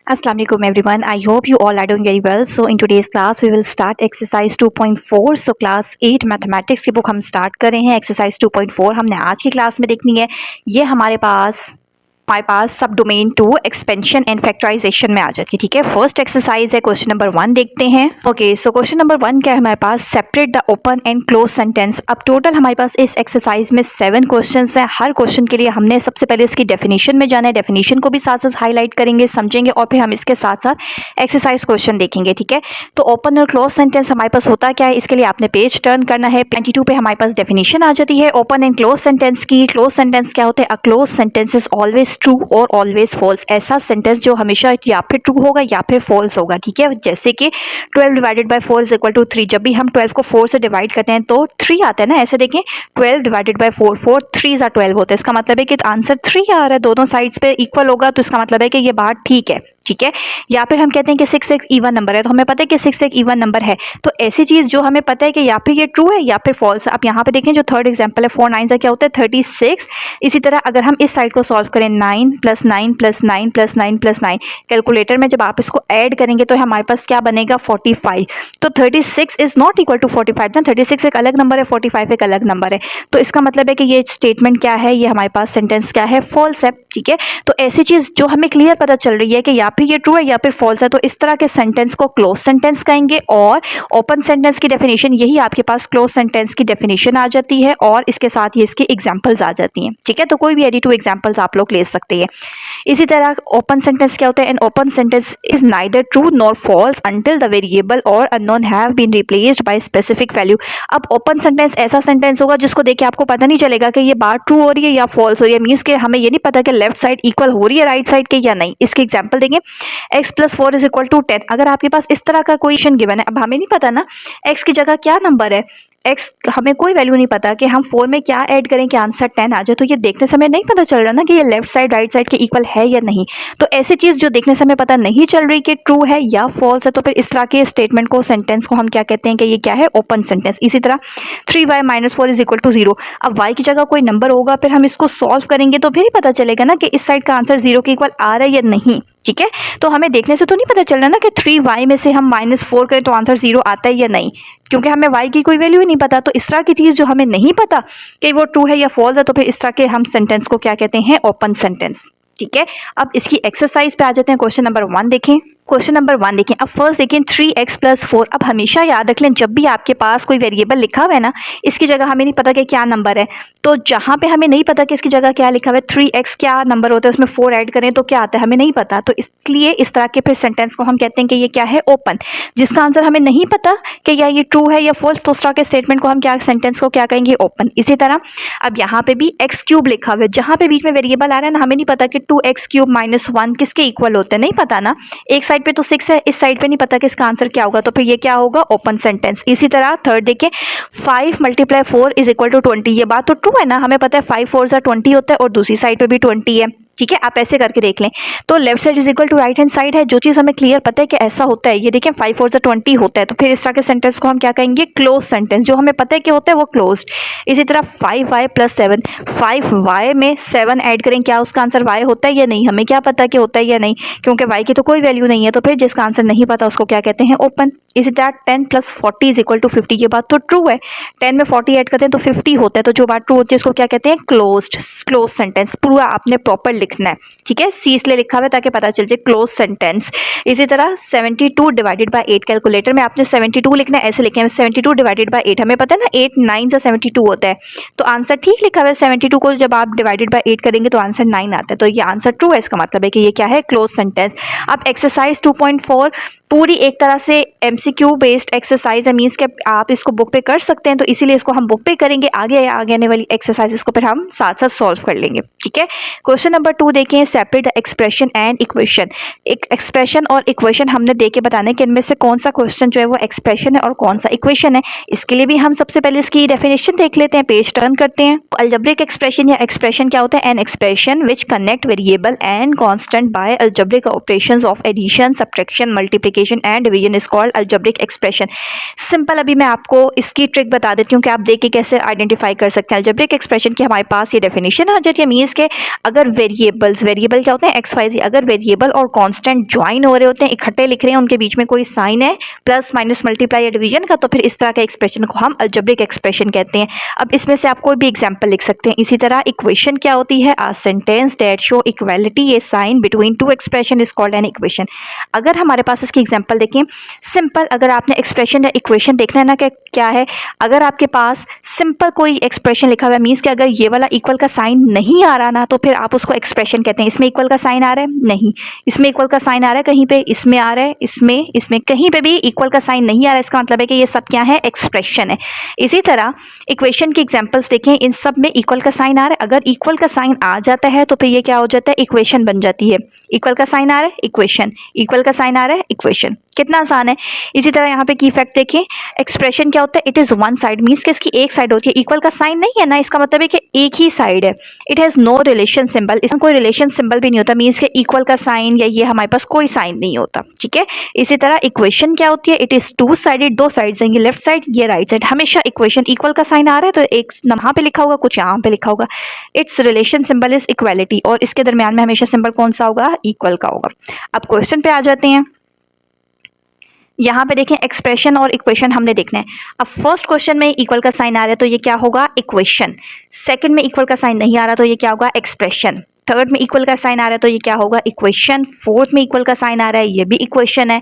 Assalamu alaikum everyone. I hope you all are doing very well. So in today's class we will start exercise 2.4. So class 8 mathematics की book हम start कर रहे हैं. Exercise 2.4 हमने आज की class में देखनी है. ये हमारे पास सब डोमेन 2 एक्सपेंशन एंड फैक्टराइजेशन में आ जाती है. ठीक है, फर्स्ट एक्सरसाइज है. क्वेश्चन नंबर 1 देखते हैं. ओके, सो क्वेश्चन नंबर 1 क्या है हमारे पास? Separate the open and close sentence. अब टोटल हमारे पास इस एक्सरसाइज में 7 क्वेश्चंस हैं. हर क्वेश्चन के लिए हमने सबसे पहले इसकी डेफिनेशन में जाना है. डेफिनेशन को भी साथ साथ हाईलाइट करेंगे, समझेंगे और फिर हम इसके साथ साथ एक्सरसाइज क्वेश्चन देखेंगे. ठीक है, तो ओपन और क्लोज सेंटेंस हमारे पास होता क्या है, इसके लिए आपने पेज टर्न करना है. 22 पे हमारे पास डेफिनेशन आ जाती है ओपन एंड क्लोज सेंटेंस की. क्लोज सेंटेंस क्या होते हैं? A clause sentence is always true और ऑलवेज फॉल्स. ऐसा सेंटेंस जो हमेशा या फिर ट्रू होगा या फिर फॉल्स होगा. ठीक है, जैसे कि 12 divided by 4 is equal to 3. जब भी हम 12 को 4 से डिवाइड करते हैं तो 3 आता है ना. ऐसे देखें, 12 डिवाइडेड बाय 4, 4 3 जा 12 होता है. इसका मतलब है कि आंसर 3 आ रहा है, दोनों साइड्स पे इक्वल होगा, तो इसका मतलब है कि ये बात ठीक है. ठीक है, या फिर हम कहते हैं कि 6 एक इवन नंबर है, तो हमें पता है कि 6 एक इवन नंबर है. तो ऐसी चीज जो हमें पता है कि या फिर ये ट्रू है या फिर फॉल्स है. अब यहाँ पे देखें, जो थर्ड एग्जांपल है 4 9 से क्या होता है 36. इसी तरह अगर हम इस साइड को सॉल्व करें 9 + 9 + 9 + 9 + 9, कैलकुलेटर में जब आप इसको ऐड करेंगे तो हमारे पास क्या बनेगा 45. तो 36 इज नॉट इक्वल टू 45 ना. 36 एक अलग नंबर है, 45 एक अलग नंबर है. तो इसका मतलब है कि ये स्टेटमेंट क्या है, ये हमारे पास सेंटेंस क्या है, फॉल्स है. ठीक है, तो ऐसी चीज जो हमें क्लियर पता चल रही है कि या फिर ये ट्रू है या फिर फॉल्स है, तो इस तरह के सेंटेंस को क्लोज सेंटेंस कहेंगे. और ओपन सेंटेंस की डेफिनेशन यही आपके पास क्लोज सेंटेंस की डेफिनेशन आ जाती है और इसके साथ ही इसकी एग्जांपल्स आ जाती हैं. ठीक है, तो कोई भी एनी 2 एग्जांपल्स आप लोग ले सकते हैं. इसी तरह ओपन सेंटेंस क्या होता है? An open sentence is neither true nor false until the variable or unknown have been replaced by specific value. अब ओपन सेंटेंस ऐसा सेंटेंस होगा जिसको देख के आपको पता नहीं चलेगा कि ये बात ट्रू हो रही है या फॉल्स हो रही है. मीन्स के हमें ये नहीं पता कि लेफ्ट साइड इक्वल हो रही है राइट साइड के या नहीं. इसके एग्जांपल देंगे, x + 4 इज इक्वल टू 10. अगर आपके पास इस तरह का कोई क्वेश्चन गिवन है, अब हमें नहीं पता ना x की जगह क्या नंबर है, x हमें कोई वैल्यू नहीं पता कि हम 4 में क्या ऐड करें कि आंसर 10 आ जाए. तो ये देखने से हमें नहीं पता चल रहा ना कि ये लेफ्ट साइड राइट साइड के इक्वल है या नहीं. तो ऐसी चीज जो देखने से हमें पता नहीं चल रही कि ट्रू है या फॉल्स है, तो फिर इस तरह के स्टेटमेंट को, सेंटेंस को हम क्या कहते हैं कि ये क्या है, ओपन सेंटेंस. इसी तरह 3y - 4 इज इक्वल टू 0. अब y की जगह कोई नंबर होगा, फिर हम इसको सॉल्व करेंगे तो फिर ही पता चलेगा ना कि इस साइड का आंसर 0 के इक्वल आ रहा है या नहीं. ठीक है, तो हमें देखने से तो नहीं पता चल रहा ना कि 3y में से हम -4 करें तो आंसर 0 आता है या नहीं, क्योंकि हमें y की कोई वैल्यू ही नहीं पता. तो इस तरह की चीज़ जो हमें नहीं पता कि वो ट्रू है या फॉल्स है, तो फिर इस तरह के हम सेंटेंस को क्या कहते हैं, ओपन सेंटेंस. ठीक है, अब इसकी एक्सरसाइज पे आ जाते हैं. क्वेश्चन नंबर 1 देखें. क्वेश्चन नंबर 1 देखें. अब फर्स्ट देखें 3x + 4. अब हमेशा याद रख लें, जब भी आपके पास कोई वेरिएबल लिखा हुआ है ना, इसकी जगह हमें नहीं पता कि क्या नंबर है, तो जहाँ पे हमें नहीं पता कि इसकी जगह क्या लिखा हुआ है, 3x क्या नंबर होता है, उसमें 4 ऐड करें तो क्या आता है, हमें नहीं पता. तो इसलिए इस तरह के फिर सेंटेंस को हम कहते हैं कि ये क्या है, ओपन. जिसका आंसर हमें नहीं पता कि या ये ट्रू है या फॉल्स, तो उस तरह के स्टेटमेंट को हम क्या, सेंटेंस को क्या कहेंगे, ओपन. इसी तरह अब यहाँ पे भी x³ लिखा हुआ है, जहाँ पे बीच में वेरिएबल आ रहा है ना, हमें नहीं पता कि 2x³ - 1 किसके इक्वल होते हैं, नहीं पता ना. एक साइड पे तो 6 है, इस साइड पे नहीं पता कि इसका आंसर क्या होगा, तो फिर ये क्या होगा, ओपन सेंटेंस. इसी तरह थर्ड देखें, 5 × 4 इज इक्वल टू 20. ये बात तो ट्रू है ना, हमें पता है 5 4 = 20 होता है और दूसरी साइड पे भी 20 है. ठीक है, आप ऐसे करके देख लें. तो left side is equal to right hand side है, जो चीज़ हमें क्लियर पता है कि ऐसा होता है. ये देखें 5 4 = 20 होता है, तो फिर इस तरह के सेंटेंस को हम क्या कहेंगे, क्लोज सेंटेंस. जो हमें पता है कि होता है वो क्लोज्ड. इसी तरह 5y + 7, 5y में 7 ऐड करें, क्या उसका आंसर y होता है या नहीं, हमें क्या पता कि होता है या नहीं, क्योंकि y की तो कोई वैल्यू नहीं है. तो फिर जिसका आंसर नहीं पता उसको क्या कहते हैं, ओपन. इसी तरह 10 + 40 इज इक्वल टू 50. ये बात तो ट्रू है, 10 में 40 ऐड करते हैं तो 50 होता है. तो जो बात ट्रू होती है उसको क्या कहते हैं, क्लोज्ड. क्लोज सेंटेंस पूरा आपने प्रॉपर लिखना है. ठीक है, सी इसलिए लिखा हुआ है ताकि पता चल जाए, क्लोज सेंटेंस. इसी तरह 72 डिवाइडेड बाय 8, कैलकुलेटर में आपने 72 लिखना है, ऐसे लिखें 72 डिवाइडेड बाय 8. हमें पता है ना 8 9 से 72 होता है, तो आंसर ठीक लिखा हुआ है. 72 को जब आप डिवाइडेड बाय 8 करेंगे तो आंसर 9 आता है. तो ये आंसर ट्रू है, इसका मतलब है कि ये क्या है, क्लोज सेंटेंस. अब एक्सरसाइज 2.4 पूरी एक तरह से MCQ बेस्ड एक्सरसाइज है, मीन्स के आप इसको बुक पे कर सकते हैं, तो इसीलिए इसको हम बुक पे करेंगे. आगे आने वाली एक्सरसाइज को फिर हम साथ साथ सॉल्व कर लेंगे. ठीक है, क्वेश्चन नंबर 2 देखें, separate the expression and equation. एक एक्सप्रेशन और इक्वेशन हमने दे के बताना है कि इनमें से कौन सा क्वेश्चन जो है वो एक्सप्रेशन है और कौन सा इक्वेशन है. इसके लिए भी हम सबसे पहले इसकी डेफिनेशन देख लेते हैं. पेज टर्न करते हैं. अलजेब्रिक एक्सप्रेशन या एक्सप्रेशन क्या होता है, an expression which connect variable and constant by algebraic operations of addition, subtraction, multiplication and division is called algebraic expression. Simple, अभी मैं आपको इसकी ट्रिक बता देती हूँ कि आप देख के कैसे आइडेंटिफाई कर सकते हैं. अलजेब्रिक एक्सप्रेशन की हमारे पास ये डेफिनेशन आ जाती है, मीन्स के अगर वेरिएबल्स, वेरिएबल क्या होते हैं एक्स वाई जी, अगर वेरिएबल और कांस्टेंट ज्वाइन हो रहे होते हैं, इकट्ठे लिख रहे हैं, उनके बीच में कोई साइन है प्लस माइनस मल्टीप्लाई या डिवीजन का, तो फिर इस तरह के एक्सप्रेशन को हम अलजेब्रिक एक्सप्रेशन कहते हैं। अब इसमें से आप कोई भी एग्जांपल लिख सकते हैं। इसी तरह इक्वेशन क्या होती है, a sentence that show equality a sign between two expression is called an equation. अगर हमारे पास इसकी एग्जांपल देखें, सिंपल अगर आपने एक्सप्रेशन या इक्वेशन देखना है ना कि क्या है, अगर आपके पास सिंपल कोई एक्सप्रेशन लिखा हुआ है, मीन्स कि अगर ये वाला इक्वल का साइन नहीं आ रहा ना, तो फिर आप उसको एक्सप्रेशन कहते हैं। इसमें इक्वल का साइन आ रहा है, नहीं, इसमें इक्वल का साइन आ रहा है, कहीं पे इसमें आ रहा है, इसमें कहीं पे भी इक्वल का साइन नहीं आ रहा है, इसका मतलब है कि ये सब क्या है, एक्सप्रेशन है। इसी तरह इक्वेशन की एग्जांपल्स देखें, इन सब में इक्वल का साइन आ रहा है, अगर इक्वल का साइन आ जाता है तो फिर ये क्या हो जाता है, इक्वेशन बन जाती है। इक्वल का साइन आ रहा है, इक्वेशन, इक्वल का साइन आ रहा है, इक्वेशन, कितना आसान है। इसी तरह यहाँ पे की फैक्ट देखें, एक्सप्रेशन क्या होता है, it is one side, means कि इसकी एक साइड होती है, इक्वल का साइन नहीं है ना, इसका मतलब है कि एक ही साइड है। It has no relation symbol, इसमें कोई रिलेशन सिंबल भी नहीं होता, मीन्स के इक्वल का साइन या ये हमारे पास कोई साइन नहीं होता, ठीक है। इसी तरह इक्वेशन क्या होती है, इट इज़ टू साइडेड, दो साइड्स हैं, ये लेफ्ट साइड ये राइट साइड, हमेशा इक्वेशन इक्वल का साइन आ रहा है तो एक यहाँ पे लिखा होगा, कुछ यहाँ पे लिखा होगा, it's relation symbol is equality, और इसके दरमियान में हमेशा सिंबल कौन सा होगा, इक्वल का होगा। अब क्वेश्चन पे आ जाते हैं। यहाँ पे देखें एक्सप्रेशन और इक्वेशन हमने देखना है। अब फर्स्ट क्वेश्चन में इक्वल का साइन आ रहा है तो ये क्या होगा, इक्वेशन। सेकंड में इक्वल का साइन नहीं आ रहा तो ये क्या होगा, एक्सप्रेशन। थर्ड में इक्वल का साइन आ रहा है तो ये क्या होगा, इक्वेशन। फोर्थ में इक्वल का साइन आ रहा है, ये भी इक्वेशन है।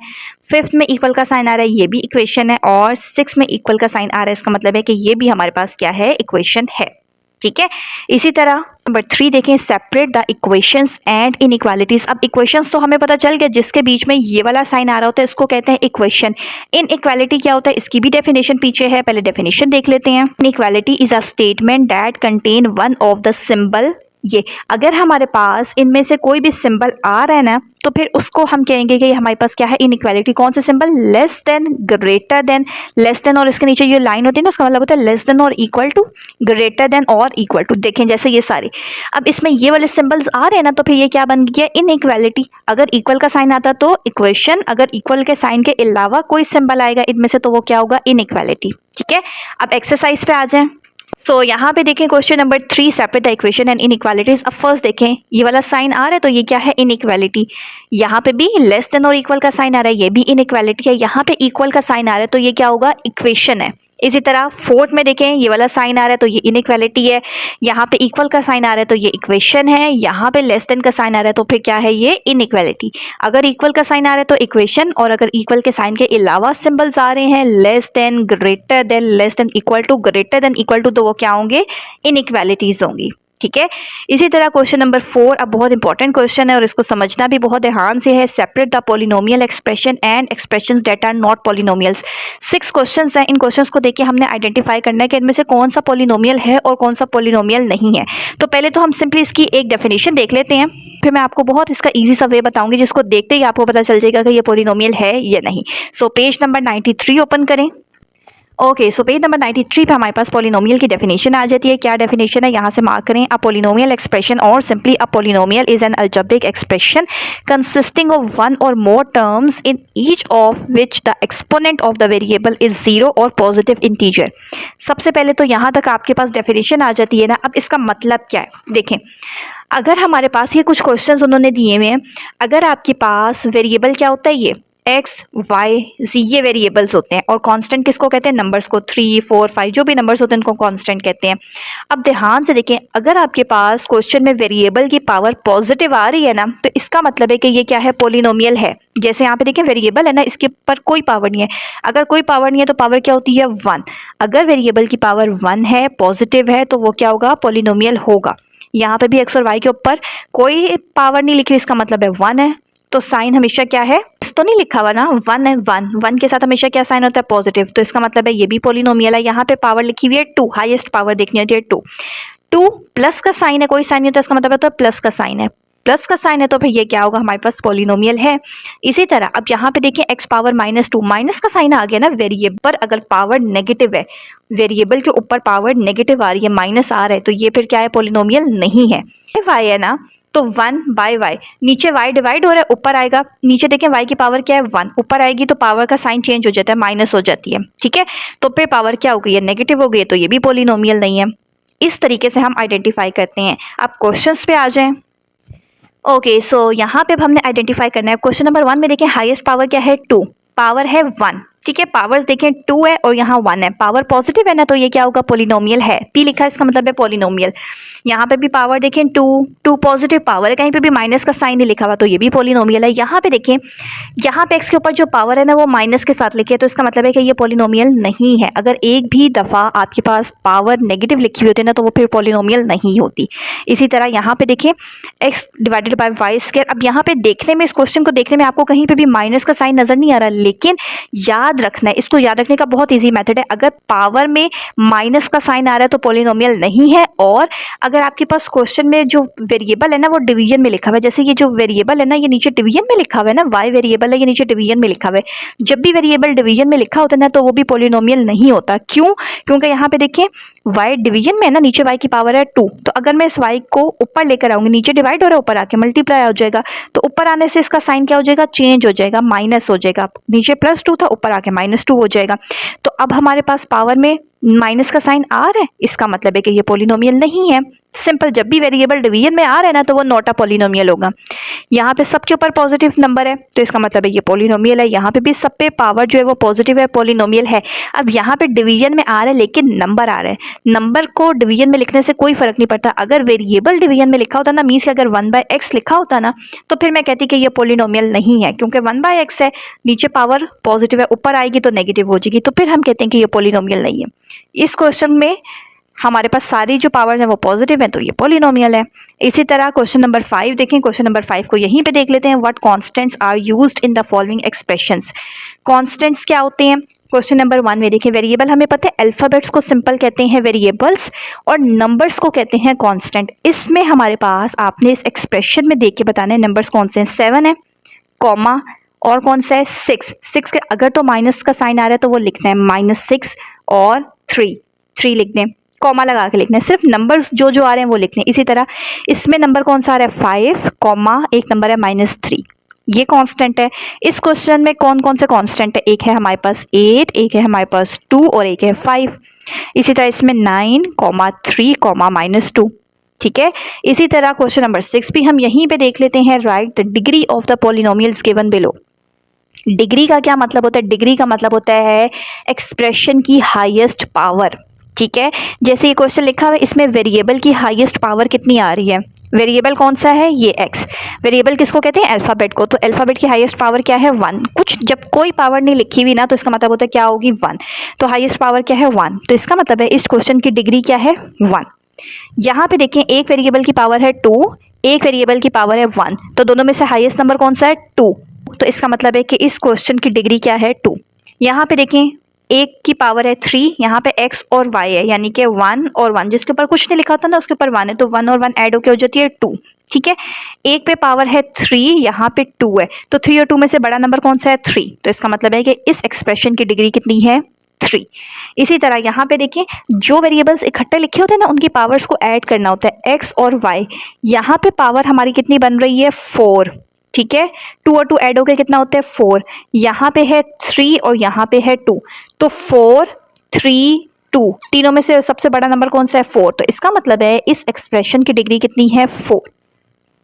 फिफ्थ में इक्वल का साइन आ रहा है, ये भी इक्वेशन है। और सिक्स में इक्वल का साइन आ रहा है, इसका मतलब है कि ये भी हमारे पास क्या है, इक्वेशन है, ठीक है। इसी तरह नंबर 3 देखें, separate the equations and inequalities. अब इक्वेशंस तो हमें पता चल गया, जिसके बीच में ये वाला साइन आ रहा होता है इसको कहते हैं इक्वेशन। इनइक्वालिटी क्या होता है, इसकी भी डेफिनेशन पीछे है, पहले डेफिनेशन देख लेते हैं। Inequality is a statement that contain one of the symbol, ये अगर हमारे पास इनमें से कोई भी सिंबल आ रहा है ना, तो फिर उसको हम कहेंगे कि हमारे पास क्या है, इनइक्वालिटी। कौन से symbol, less than, greater than, less then और इसके नीचे ये लाइन होती है ना, उसका मतलब होता है लेस देन और इक्वल टू, ग्रेटर देन और इक्वल टू। देखें जैसे ये सारे, अब इसमें ये वाले सिंबल्स आ रहे हैं ना, तो फिर ये क्या बन गया, इनइक्वालिटी। अगर इक्वल का साइन आता तो इक्वेशन, अगर इक्वल के साइन के अलावा कोई सिंबल आएगा इनमें से तो वो क्या होगा, इनइक्वालिटी, ठीक है। अब एक्सरसाइज पे आ जाएं। सो यहाँ पे देखें question number 3, separate the equation and inequalities. अब फर्स्ट देखें, ये वाला साइन आ रहा है तो ये क्या है, इनइक्वालिटी। यहाँ पे भी लेस देन और इक्वल का साइन आ रहा है, ये भी इनइक्वालिटी है। यहाँ पे इक्वल का साइन आ रहा है तो ये क्या होगा, इक्वेशन है। इसी तरह फोर्थ में देखें, ये वाला साइन आ रहा है तो ये इनइक्वालिटी है। यहाँ पे इक्वल का साइन आ रहा है तो ये इक्वेशन है। यहाँ पे लेस देन का साइन आ रहा है तो फिर क्या है, ये इनइक्वालिटी। अगर इक्वल का साइन आ रहा है तो इक्वेशन, और अगर इक्वल के साइन के अलावा सिंबल्स आ रहे हैं, less than, greater than, less than equal to, greater than equal to, तो वो क्या होंगे, इनइक्वालिटीज होंगी, ठीक है। इसी तरह क्वेश्चन नंबर 4, अब बहुत इंपॉर्टेंट क्वेश्चन है और इसको समझना भी बहुत ध्यान से है। Separate the polynomial expression and expressions that are not polynomials. 6 questions हैं, इन क्वेश्चंस को देख के हमने आइडेंटिफाई करना है कि इनमें से कौन सा पॉलिनोमियल है और कौन सा पॉलिनोमियल नहीं है। तो पहले तो हम सिंपली इसकी एक डेफिनेशन देख लेते हैं, फिर मैं आपको बहुत इसका ईजी सा वे बताऊंगी जिसको देखते ही आपको पता चल जाएगा कि ये पॉलिनोमियल है या नहीं। सो पेज नंबर 93 ओपन करें। ओके, सो पेज नंबर 93 पे हमारे पास पॉलिनोमियल की डेफिनेशन आ जाती है। क्या डेफिनेशन है, यहाँ से मार्क करें। A polynomial expression or simply a polynomial is an algebraic expression consisting of one or more terms in each of which the exponent of the variable is zero or positive integer. सबसे पहले तो यहाँ तक आपके पास definition आ जाती है ना। अब इसका मतलब क्या है, देखें, अगर हमारे पास ये कुछ क्वेश्चन उन्होंने दिए हुए हैं, अगर आपके पास वेरिएबल क्या होता है, ये एक्स वाई जी, ये वेरिएबल्स होते हैं, और कांस्टेंट किसको कहते हैं, नंबर्स को, 3 4 5 जो भी नंबर्स होते हैं उनको कांस्टेंट कहते हैं। अब ध्यान से देखें, अगर आपके पास क्वेश्चन में वेरिएबल की पावर पॉजिटिव आ रही है ना, तो इसका मतलब है कि ये क्या है, पॉलिनोमियल है। जैसे यहाँ पे देखें वेरिएबल है ना, इसके ऊपर कोई पावर नहीं है। अगर कोई पावर नहीं है तो पावर क्या होती है, 1। अगर वेरिएबल की पावर 1 है, पॉजिटिव है, तो वो क्या होगा, पॉलिनोमियल होगा। यहाँ पे भी एक्स और वाई के ऊपर कोई पावर नहीं लिखी, इसका मतलब है 1 है, तो साइन हमेशा क्या है, इस तो नहीं लिखा हुआ ना, 1 है, 1 के साथ हमेशा क्या साइन होता है, पॉजिटिव, तो इसका मतलब है ये भी पॉलिनोमियल है। यहाँ पे पावर लिखी हुई है 2, हाईएस्ट पावर देखनी होती है 2 प्लस का साइन है, कोई साइन नहीं होता, इसका मतलब है तो प्लस का साइन है, प्लस का साइन है तो फिर ये क्या होगा, हमारे पास पॉलिनोमियल है। इसी तरह अब यहाँ पे देखिए x पावर -2, माइनस का साइन आ गया ना, वेरिएबल अगर पावर नेगेटिव है, वेरिएबल के ऊपर पावर नेगेटिव आ रही है, माइनस आ रहा है, तो ये फिर क्या है, पॉलिनोमियल नहीं है। y है ना, तो 1/y, नीचे y डिवाइड हो रहा है, ऊपर आएगा, नीचे देखें y की पावर क्या है, 1, ऊपर आएगी तो पावर का साइन चेंज हो जाता है, माइनस हो जाती है, ठीक है। तो फिर पावर क्या हो गई है, नेगेटिव हो गई है, तो ये भी पॉलिनोमियल नहीं है। इस तरीके से हम आइडेंटिफाई करते हैं। अब क्वेश्चंस पे आ जाएं। ओके, सो यहाँ पे अब हमने आइडेंटिफाई करना है। क्वेश्चन नंबर 1 में देखें हाईएस्ट पावर क्या है 2, पावर है 1, ठीक है। पावर्स देखें 2 है और यहाँ 1 है, पावर पॉजिटिव है ना, तो ये क्या होगा, पोलिनोमियल है। पी लिखा है इसका मतलब है पोलिनोमियल। यहाँ पे भी पावर देखें 2 पॉजिटिव पावर है, कहीं पे भी माइनस का साइन नहीं लिखा हुआ, तो ये भी पोलिनोमियल है। यहाँ पे देखें, यहाँ पे एक्स के ऊपर जो पावर है ना वो माइनस के साथ लिखी है, तो इसका मतलब है कि ये पोलिनोमियल नहीं है। अगर एक भी दफ़ा आपके पास पावर नेगेटिव लिखी हुई होती है ना, तो वो फिर पोलिनोमियल नहीं होती। इसी तरह यहाँ पे देखिए X divided by Y square. अब यहाँ पे देखने में, इस क्वेश्चन को देखने में आपको कहीं पे भी माइनस का साइन नजर नहीं आ रहा, लेकिन याद रखना है, इसको याद रखने का बहुत ईजी मेथड है। अगर पावर में माइनस का साइन आ रहा है तो पोलिनोमियल नहीं है, और अगर आपके पास क्वेश्चन में जो वेरिएबल है ना वो डिवीजन में लिखा हुआ है, जैसे ये जो वेरिएबल है ना ये नीचे डिवीजन में लिखा हुआ है ना, वाई वेरिएबल है, ये नीचे डिवीजन में लिखा हुआ है। जब भी वेरिएबल डिवीजन में लिखा होता है ना तो वो भी पोलिनोमियल नहीं होता। क्यों? क्योंकि यहाँ पे देखिए y डिवीजन में है ना, नीचे y की पावर है 2, तो अगर मैं इस y को ऊपर लेकर आऊंगी, नीचे डिवाइड हो रहा है, ऊपर आके मल्टीप्लाई हो जाएगा, तो ऊपर आने से इसका साइन क्या हो जाएगा, चेंज हो जाएगा, माइनस हो जाएगा। नीचे +2 था, ऊपर आके -2 हो जाएगा। तो अब हमारे पास पावर में माइनस का साइन आ रहा है, इसका मतलब है कि ये पोलिनोमियल नहीं है। सिंपल, जब भी वेरिएबल डिवीजन में आ रहा है ना तो वो नॉट अ पोलिनोमियल होगा। यहाँ पे सबके ऊपर पॉजिटिव नंबर है तो इसका मतलब है ये पोलिनोमियल है। यहाँ पे भी सब पे पावर जो है वो पॉजिटिव है, पोलिनोमियल है। अब यहाँ पे डिवीजन में आ रहा है लेकिन नंबर आ रहा है, नंबर को डिवीजन में लिखने से कोई फर्क नहीं पड़ता। अगर वेरिएबल डिवीजन में लिखा होता ना, मीन्स कि अगर 1/x लिखा होता ना, तो फिर मैं कहती कि ये पोलिनोमियल नहीं है, क्योंकि 1/x है, नीचे पावर पॉजिटिव है, ऊपर आएगी तो नेगेटिव हो जाएगी, तो फिर हम कहते हैं कि ये पोलिनोमियल नहीं है। इस क्वेश्चन में हमारे पास सारी जो पावर्स हैं वो पॉजिटिव हैं, तो ये पोलिनोमियल है। इसी तरह क्वेश्चन नंबर 5 देखें। क्वेश्चन नंबर 5 को यहीं पे देख लेते हैं। What constants are used in the following expressions. Constants क्या होते हैं? क्वेश्चन नंबर 1 में देखें, वेरिएबल हमें पता है अल्फ़ाबेट्स को सिंपल कहते हैं वेरिएबल्स, और नंबर्स को कहते हैं कांस्टेंट। इसमें हमारे पास आपने इस एक्सप्रेशन में देख के बताना है नंबर्स कौन से हैं। 7 है, कॉमा, और कौन सा है 6 के अगर तो माइनस का साइन आ रहा है तो वो लिखना है -6 और 3 लिख दें, कॉमा लगा के लिखना है। सिर्फ नंबर्स जो जो आ रहे हैं वो लिखने हैं। इसी तरह इसमें नंबर कौन सा आ रहा है 5, कॉमा, एक नंबर है -3, ये कांस्टेंट है। इस क्वेश्चन में कौन कौन से कांस्टेंट है? एक है हमारे पास 8, एक है हमारे पास 2 और एक है 5। इसी तरह इसमें 9, -3, -2, ठीक है। इसी तरह क्वेश्चन नंबर 6 भी हम यहीं पे देख लेते हैं। Right the degree of the polynomials given below. Degree का क्या मतलब होता है? डिग्री का मतलब होता है एक्सप्रेशन की हाईएस्ट पावर, ठीक है। जैसे ये क्वेश्चन लिखा हुआ है, इसमें वेरिएबल की हाईएस्ट पावर कितनी आ रही है? वेरिएबल कौन सा है? ये x। वेरिएबल किसको कहते हैं? अल्फ़ाबेट को। तो अल्फ़ाबेट की हाईएस्ट पावर क्या है? 1। कुछ जब कोई पावर नहीं लिखी हुई ना तो इसका मतलब होता है क्या होगी? 1। तो हाईएस्ट पावर क्या है? 1। तो इसका मतलब है इस क्वेश्चन की डिग्री क्या है? 1। यहाँ पे देखें, एक वेरिएबल की पावर है 2, एक वेरिएबल की पावर है 1, तो दोनों में से हाईएस्ट नंबर कौन सा है? 2। तो इसका मतलब है कि इस क्वेश्चन की डिग्री क्या है? 2। यहाँ पे देखें, एक की पावर है 3, यहाँ पे x और y है, यानी कि 1 और 1, जिसके ऊपर कुछ नहीं लिखा होता ना उसके ऊपर 1 है, तो 1 और 1 ऐड होकर हो जाती है 2, ठीक है। एक पे पावर है 3, यहाँ पे 2 है, तो 3 और 2 में से बड़ा नंबर कौन सा है? 3। तो इसका मतलब है कि इस एक्सप्रेशन की डिग्री कितनी है? 3। इसी तरह यहाँ पे देखिए, जो वेरिएबल्स इकट्ठे लिखे होते हैं ना उनकी पावर्स को ऐड करना होता है, x और y। यहाँ पे पावर हमारी कितनी बन रही है? 4, ठीक है। 2 और 2 ऐड होकर कितना होता है? 4। यहाँ पे है 3 और यहाँ पे है 2, तो 4, 3, 2, तीनों में से सबसे बड़ा नंबर कौन सा है? 4। तो इसका मतलब है इस एक्सप्रेशन की डिग्री कितनी है? 4,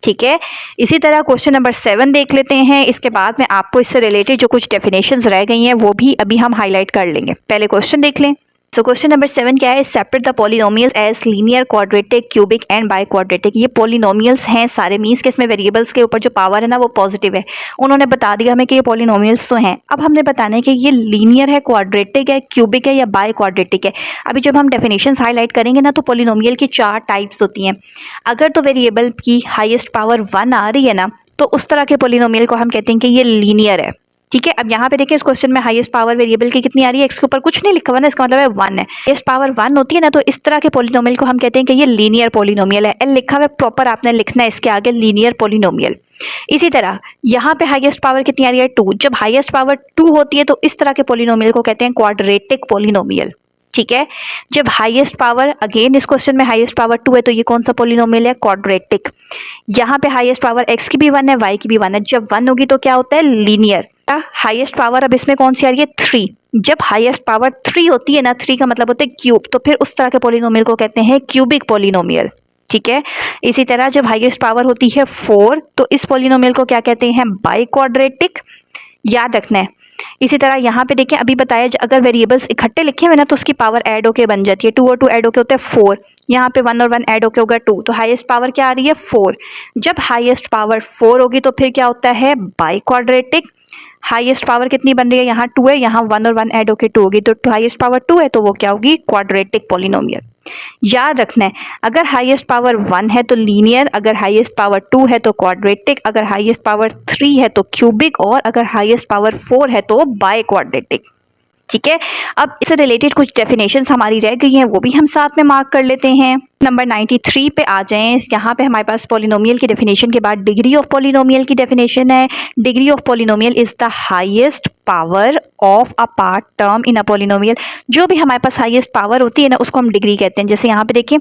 ठीक है। इसी तरह क्वेश्चन नंबर 7 देख लेते हैं। इसके बाद में आपको इससे रिलेटेड जो कुछ डेफिनेशंस रह गई हैं वो भी अभी हम हाईलाइट कर लेंगे। पहले क्वेश्चन देख लें। सो क्वेश्चन नंबर 7 क्या है? Separate the polynomials as linear, quadratic, cubic and biquadratic. ये पॉलिनोमियल्स हैं सारे, मीन्स के इसमें वेरिएबल्स के ऊपर जो पावर है ना वो पॉजिटिव है। उन्होंने बता दिया हमें कि ये पॉलिनोमियल्स तो हैं। अब हमने बताना है कि ये लीनियर है, क्वाड्रेटिक है, क्यूबिक है या बाई क्वाड्रेटिक है। अभी जब हम डेफिनेशंस हाईलाइट करेंगे ना तो पॉलिनोमियल की 4 टाइप्स होती हैं। अगर तो वेरिएबल की हाईएस्ट पावर 1 आ रही है ना तो उस तरह के पॉलिनोमियल को हम कहते हैं कि ये लीनियर है, ठीक है। अब यहाँ पे देखिए, इस क्वेश्चन में हाईएस्ट पावर वेरिएबल की कितनी आ रही है? x के ऊपर कुछ नहीं लिखा हुआ ना, इसका मतलब है 1 है। हाईएस्ट पावर 1 होती है ना तो इस तरह के पॉलिनोमियल को हम कहते हैं कि ये लीनियर पॉलिनोमियल है। l लिखा हुआ है प्रॉपर, आपने लिखना है इसके आगे लीनियर पॉलिनोमियल। इसी तरह यहाँ पे हाईएस्ट पावर कितनी आ रही है? 2। जब हाईएस्ट पावर 2 होती है तो इस तरह के पॉलिनोमियल को कहते हैं क्वाड्रेटिक पॉलिनोमियल, ठीक है। जब हाईएस्ट पावर, अगेन इस क्वेश्चन में हाईएस्ट पावर 2 है तो ये कौन सा पॉलिनोमियल है? क्वाड्रेटिक। यहाँ पे हाईएस्ट पावर x की भी 1 है, y की भी 1 है। जब 1 होगी तो क्या होता है? लीनियर। हाईएस्ट पावर अब इसमें कौन सी आ रही है? 3। जब हाईएस्ट पावर 3 होती है ना, 3 का मतलब होता है क्यूब, तो फिर उस तरह के पॉलिनोमियल को कहते हैं क्यूबिक पॉलिनोमियल, ठीक है। इसी तरह जब हाईएस्ट पावर होती है 4 तो इस पॉलिनोमियल को क्या कहते हैं, बाई क्वाड्रेटिक, याद रखना है। इसी तरह यहाँ पे देखें, अभी बताया अगर वेरिएबल्स इकट्ठे लिखे हुए ना तो उसकी पावर ऐड होके बन जाती है, 2 और 2 ऐड होके होते हैं 4, यहाँ पे 1 और 1 ऐड होके होगा 2, तो हाईएस्ट पावर क्या आ रही है 4। जब हाईएस्ट पावर 4 होगी तो फिर क्या होता है, बाई क्वाड्रेटिक। हाईएस्ट पावर कितनी बन रही है, यहाँ 2 है, यहाँ 1 और 1 ऐड होके 2 होगी, तो हाईएस्ट पावर 2 है तो वो क्या होगी, क्वाड्रेटिक पॉलिनोमियल। याद रखना है, अगर हाईएस्ट पावर 1 है तो लीनियर, अगर हाईएस्ट पावर 2 है तो क्वाड्रेटिक, अगर हाईएस्ट पावर 3 है तो क्यूबिक, और अगर हाईएस्ट पावर 4 है तो बाय क्वाड्रेटिक। ठीक है। अब इससे रिलेटेड कुछ डेफिनेशंस हमारी रह गई हैं, वो भी हम साथ में मार्क कर लेते हैं। नंबर 93 पे आ जाएं। यहाँ पे हमारे पास पॉलिनोमियल की डेफिनेशन के बाद डिग्री ऑफ पॉलिनोमियल की डेफिनेशन है। Degree of polynomial is the highest power of a part term in a polynomial. जो भी हमारे पास हाईएस्ट पावर होती है ना उसको हम डिग्री कहते हैं। जैसे यहाँ पे देखिए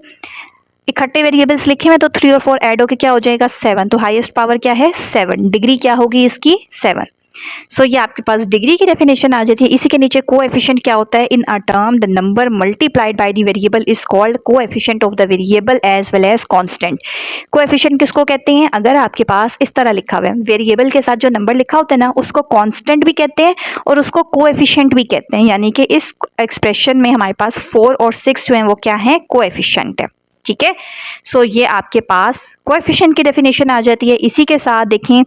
इकट्ठे वेरिएबल्स लिखे हुए तो 3 और 4 ऐड होकर क्या हो जाएगा 7, तो हाईएस्ट पावर क्या है 7, डिग्री क्या होगी इसकी 7। सो ये आपके पास डिग्री की डेफिनेशन आ जाती है। इसी के नीचे कोएफिशिएंट क्या होता है, in a term the number multiplied by the variable is called coefficient of the variable as well as constant. Coefficient किसको कहते हैं, अगर आपके पास इस तरह लिखा हुआ है वेरिएबल के साथ जो नंबर लिखा होता है ना उसको कांस्टेंट भी कहते हैं और उसको कोएफिशिएंट भी कहते हैं, यानी कि इस एक्सप्रेशन में हमारे पास 4 और 6 जो है वो क्या है, कोएफिशिएंट है। ठीक है। सो ये आपके पास कोएफिशिएंट की डेफिनेशन आ जाती है। इसी के साथ देखें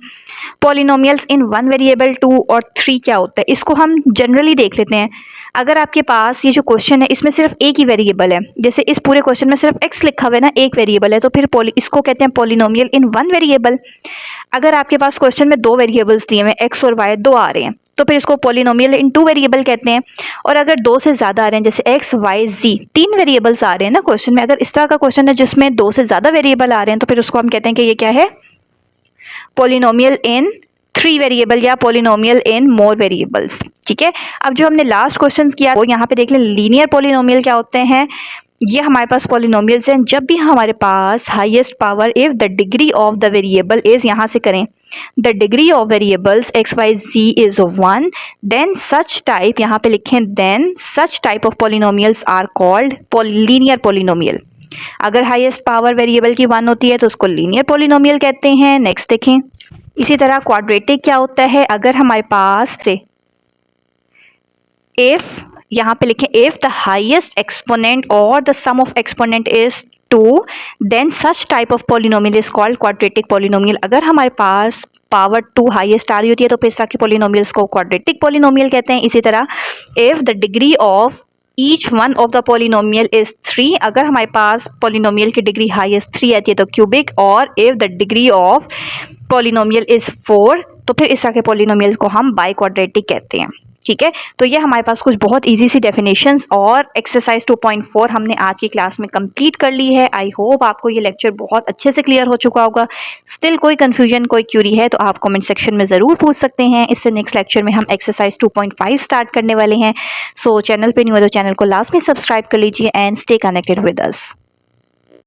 पॉलिनोमियल्स इन 1 वेरिएबल 2 और 3 क्या होता है, इसको हम जनरली देख लेते हैं। अगर आपके पास ये जो क्वेश्चन है इसमें सिर्फ एक ही वेरिएबल है, जैसे इस पूरे क्वेश्चन में सिर्फ x लिखा हुआ है ना, एक वेरिएबल है, तो फिर इसको कहते हैं पॉलिनोमियल इन 1 वेरिएबल। अगर आपके पास क्वेश्चन में 2 वेरिएबल्स दिए हुए x और y 2 आ रहे हैं तो फिर इसको पॉलिनोमियल इन 2 वेरिएबल कहते हैं। और अगर 2 से ज़्यादा आ रहे हैं, जैसे x y z 3 वेरिएबल्स आ रहे हैं ना क्वेश्चन में, अगर इस तरह का क्वेश्चन है जिसमें 2 से ज़्यादा वेरिएबल आ रहे हैं तो फिर उसको हम कहते हैं कि ये क्या है, पॉलिनोमियल इन 3 वेरिएबल या पॉलिनोमियल इन मोर वेरिएबल्स। ठीक है। अब जो हमने लास्ट क्वेश्चन किया वो यहाँ पे देख लें, लीनियर पॉलिनोमियल क्या होते हैं। ये हमारे पास पॉलिनोमियल्स हैं जब भी हमारे पास highest power if the degree of the variable is, यहाँ से करें the degree of variables x y z is 1, then such type, यहाँ पे लिखें then such type of polynomials are called linear polynomial. अगर हाईएस्ट पावर वेरिएबल की 1 होती है तो उसको लीनियर पॉलिनोमियल कहते हैं। नेक्स्ट देखें। इसी तरह क्वाड्रेटिक क्या होता है, अगर हमारे पास से इफ, यहाँ पे लिखें इफ द हाईएस्ट एक्सपोनेंट और the sum of exponent is 2 then such type of polynomial is called quadratic polynomial. अगर हमारे पास पावर 2 हाईएस्ट आ रही होती है तो फिर इस तरह के पॉलिनोमियल्स को क्वाड्रेटिक पॉलिनोमियल कहते हैं। इसी तरह if the degree of each one of the polynomial is 3, अगर हमारे पास पॉलिनोमियल की डिग्री हाईएस्ट 3 आती है तो क्यूबिक, और if the degree of polynomial is 4 तो फिर इस तरह के पॉलिनोमियल को हम बाई क्वाड्रेटिक कहते हैं। ठीक है। तो ये हमारे पास कुछ बहुत इजी सी डेफिनेशंस और एक्सरसाइज 2.4 हमने आज की क्लास में कंप्लीट कर ली है। आई होप आपको ये लेक्चर बहुत अच्छे से क्लियर हो चुका होगा। स्टिल कोई कंफ्यूजन, कोई क्यूरी है तो आप कमेंट सेक्शन में ज़रूर पूछ सकते हैं। इससे नेक्स्ट लेक्चर में हम एक्सरसाइज 2.5 स्टार्ट करने वाले हैं। सो चैनल पे न्यू है तो चैनल को लास्ट में सब्सक्राइब कर लीजिए and stay connected with us.